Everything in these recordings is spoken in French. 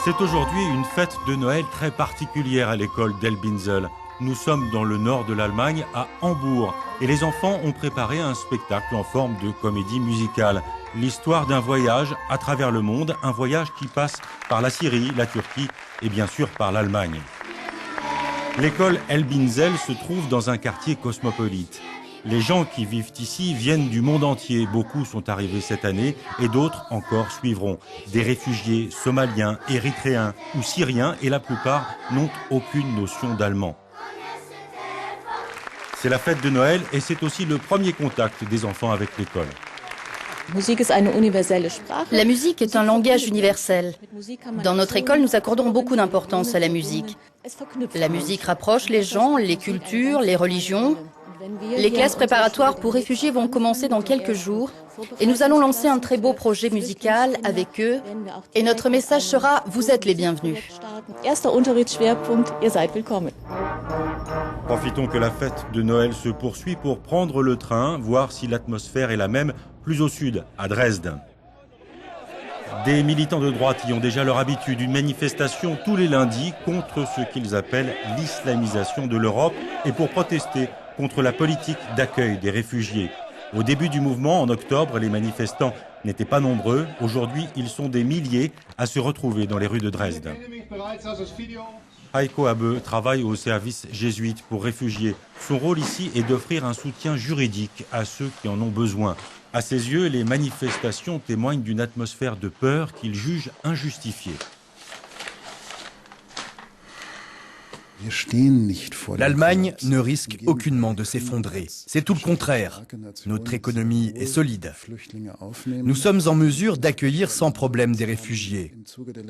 C'est aujourd'hui une fête de Noël très particulière à l'école d'Elbinzel. Nous sommes dans le nord de l'Allemagne, à Hambourg, et les enfants ont préparé un spectacle en forme de comédie musicale. L'histoire d'un voyage à travers le monde, un voyage qui passe par la Syrie, la Turquie et bien sûr par l'Allemagne. L'école Elbinzel se trouve dans un quartier cosmopolite. Les gens qui vivent ici viennent du monde entier. Beaucoup sont arrivés cette année et d'autres encore suivront. Des réfugiés somaliens, érythréens ou syriens et la plupart n'ont aucune notion d'allemand. C'est la fête de Noël et c'est aussi le premier contact des enfants avec l'école. La musique est un langage universel. Dans notre école, nous accordons beaucoup d'importance à la musique. La musique rapproche les gens, les cultures, les religions. Les classes préparatoires pour réfugiés vont commencer dans quelques jours et nous allons lancer un très beau projet musical avec eux. Et notre message sera « Vous êtes les bienvenus ». Profitons que la fête de Noël se poursuit pour prendre le train, voir si l'atmosphère est la même plus au sud, à Dresde. Des militants de droite y ont déjà leur habitude, une manifestation tous les lundis contre ce qu'ils appellent l'islamisation de l'Europe et pour protester contre la politique d'accueil des réfugiés. Au début du mouvement, en octobre, les manifestants n'étaient pas nombreux. Aujourd'hui, ils sont des milliers à se retrouver dans les rues de Dresde. Heiko Abe travaille au service jésuite pour réfugiés. Son rôle ici est d'offrir un soutien juridique à ceux qui en ont besoin. À ses yeux, les manifestations témoignent d'une atmosphère de peur qu'il juge injustifiée. L'Allemagne ne risque aucunement de s'effondrer. C'est tout le contraire. Notre économie est solide. Nous sommes en mesure d'accueillir sans problème des réfugiés.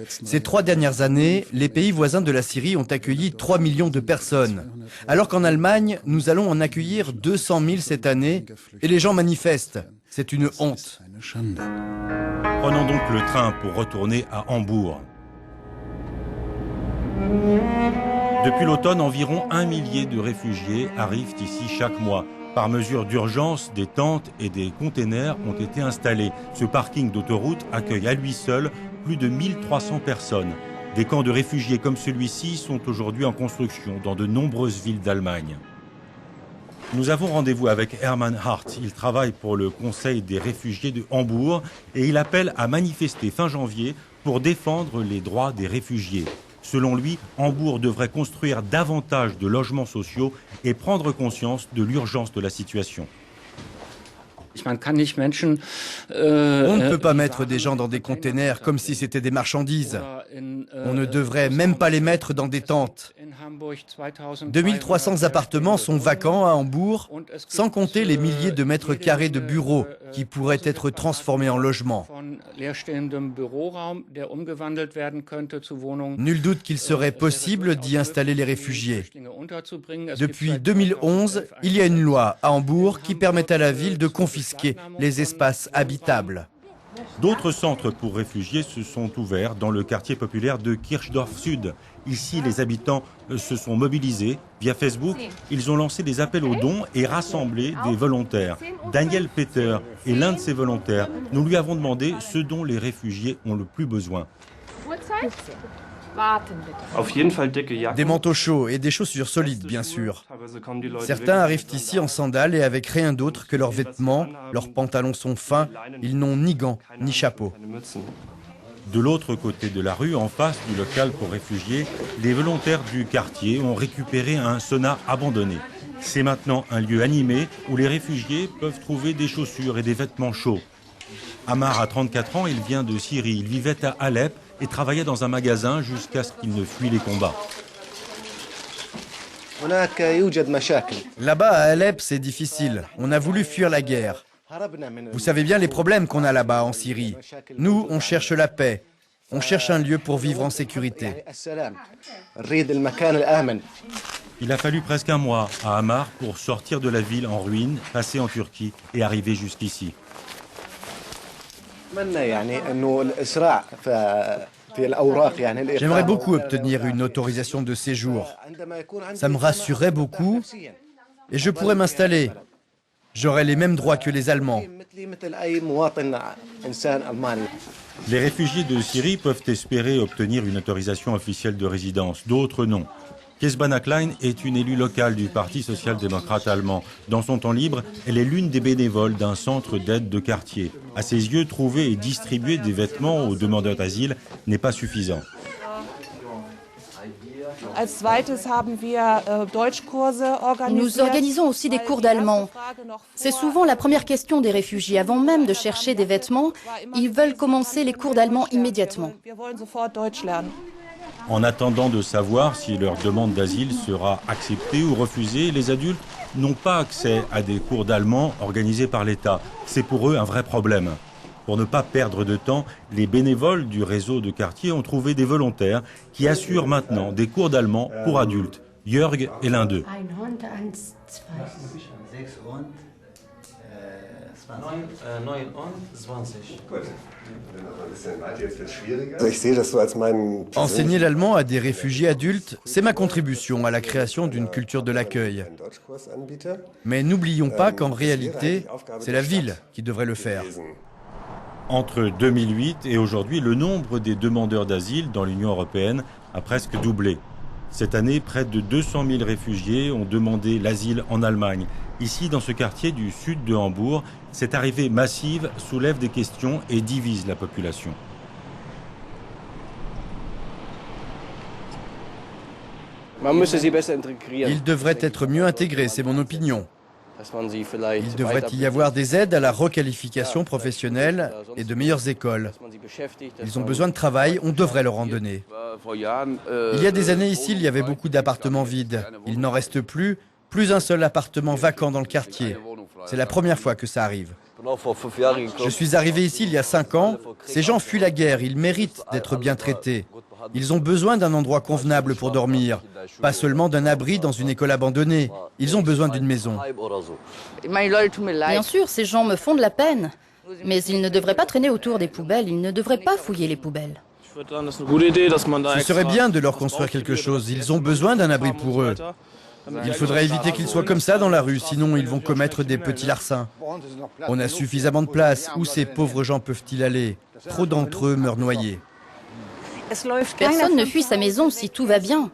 Ces 3 dernières années, les pays voisins de la Syrie ont accueilli 3 millions de personnes, alors qu'en Allemagne, nous allons en accueillir 200 000 cette année et les gens manifestent. C'est une honte. Prenons donc le train pour retourner à Hambourg. Depuis l'automne, environ 1 millier de réfugiés arrivent ici chaque mois. Par mesure d'urgence, des tentes et des containers ont été installés. Ce parking d'autoroute accueille à lui seul plus de 1300 personnes. Des camps de réfugiés comme celui-ci sont aujourd'hui en construction dans de nombreuses villes d'Allemagne. Nous avons rendez-vous avec Hermann Hart. Il travaille pour le Conseil des réfugiés de Hambourg et il appelle à manifester fin janvier pour défendre les droits des réfugiés. Selon lui, Hambourg devrait construire davantage de logements sociaux et prendre conscience de l'urgence de la situation. On ne peut pas mettre des gens dans des containers comme si c'était des marchandises. On ne devrait même pas les mettre dans des tentes. 2300 appartements sont vacants à Hambourg, sans compter les milliers de mètres carrés de bureaux qui pourraient être transformés en logements. Nul doute qu'il serait possible d'y installer les réfugiés. Depuis 2011, il y a une loi à Hambourg qui permet à la ville de confisquer les espaces habitables. D'autres centres pour réfugiés se sont ouverts dans le quartier populaire de Kirchdorf Sud. Ici, les habitants se sont mobilisés. Via Facebook, ils ont lancé des appels aux dons et rassemblé des volontaires. Daniel Peter est l'un de ces volontaires. Nous lui avons demandé ce dont les réfugiés ont le plus besoin. Des manteaux chauds et des chaussures solides, bien sûr. Certains arrivent ici en sandales et avec rien d'autre que leurs vêtements. Leurs pantalons sont fins, ils n'ont ni gants ni chapeau. De l'autre côté de la rue, en face du local pour réfugiés, les volontaires du quartier ont récupéré un sauna abandonné. C'est maintenant un lieu animé où les réfugiés peuvent trouver des chaussures et des vêtements chauds. Amar a 34 ans, il vient de Syrie. Il vivait à Alep et travaillait dans un magasin jusqu'à ce qu'il ne fuit les combats. Là-bas, à Alep, c'est difficile. On a voulu fuir la guerre. Vous savez bien les problèmes qu'on a là-bas en Syrie. Nous, on cherche la paix. On cherche un lieu pour vivre en sécurité. Il a fallu presque un mois à Amar pour sortir de la ville en ruine, passer en Turquie et arriver jusqu'ici. J'aimerais beaucoup obtenir une autorisation de séjour. Ça me rassurerait beaucoup et je pourrais m'installer. J'aurai les mêmes droits que les Allemands. Les réfugiés de Syrie peuvent espérer obtenir une autorisation officielle de résidence, d'autres non. Kezbana Klein est une élue locale du Parti social-démocrate allemand. Dans son temps libre, elle est l'une des bénévoles d'un centre d'aide de quartier. À ses yeux, trouver et distribuer des vêtements aux demandeurs d'asile n'est pas suffisant. Nous organisons aussi des cours d'allemand. C'est souvent la première question des réfugiés. Avant même de chercher des vêtements, ils veulent commencer les cours d'allemand immédiatement. En attendant de savoir si leur demande d'asile sera acceptée ou refusée, les adultes n'ont pas accès à des cours d'allemand organisés par l'État. C'est pour eux un vrai problème. Pour ne pas perdre de temps, les bénévoles du réseau de quartier ont trouvé des volontaires qui assurent maintenant des cours d'allemand pour adultes. Jörg est l'un d'eux. Enseigner l'allemand à des réfugiés adultes, c'est ma contribution à la création d'une culture de l'accueil. Mais n'oublions pas qu'en réalité, c'est la ville qui devrait le faire. Entre 2008 et aujourd'hui, le nombre des demandeurs d'asile dans l'Union européenne a presque doublé. Cette année, près de 200 000 réfugiés ont demandé l'asile en Allemagne. Ici, dans ce quartier du sud de Hambourg, cette arrivée massive soulève des questions et divise la population. Ils devraient être mieux intégrés, c'est mon opinion. Il devrait y avoir des aides à la requalification professionnelle et de meilleures écoles. Ils ont besoin de travail, on devrait leur en donner. Il y a des années ici, il y avait beaucoup d'appartements vides. Il n'en reste plus un seul appartement vacant dans le quartier. C'est la première fois que ça arrive. Je suis arrivé ici il y a 5 ans. Ces gens fuient la guerre, ils méritent d'être bien traités. Ils ont besoin d'un endroit convenable pour dormir, pas seulement d'un abri dans une école abandonnée. Ils ont besoin d'une maison. Bien sûr, ces gens me font de la peine. Mais ils ne devraient pas traîner autour des poubelles, ils ne devraient pas fouiller les poubelles. Ce serait bien de leur construire quelque chose. Ils ont besoin d'un abri pour eux. Il faudrait éviter qu'ils soient comme ça dans la rue, sinon ils vont commettre des petits larcins. On a suffisamment de place. Où ces pauvres gens peuvent-ils aller? Trop d'entre eux meurent noyés. Personne ne fuit sa maison si tout va bien.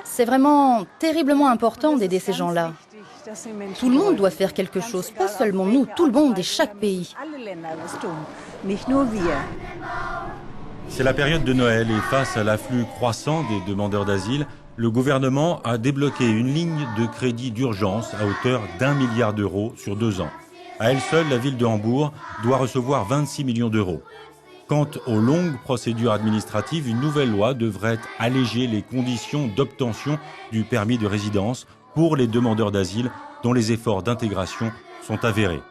C'est vraiment terriblement important d'aider ces gens-là. Tout le monde doit faire quelque chose, pas seulement nous, tout le monde et chaque pays. C'est la période de Noël et face à l'afflux croissant des demandeurs d'asile, le gouvernement a débloqué une ligne de crédit d'urgence à hauteur d'1 milliard d'euros sur 2 ans. À elle seule, la ville de Hambourg doit recevoir 26 millions d'euros. Quant aux longues procédures administratives, une nouvelle loi devrait alléger les conditions d'obtention du permis de résidence pour les demandeurs d'asile dont les efforts d'intégration sont avérés.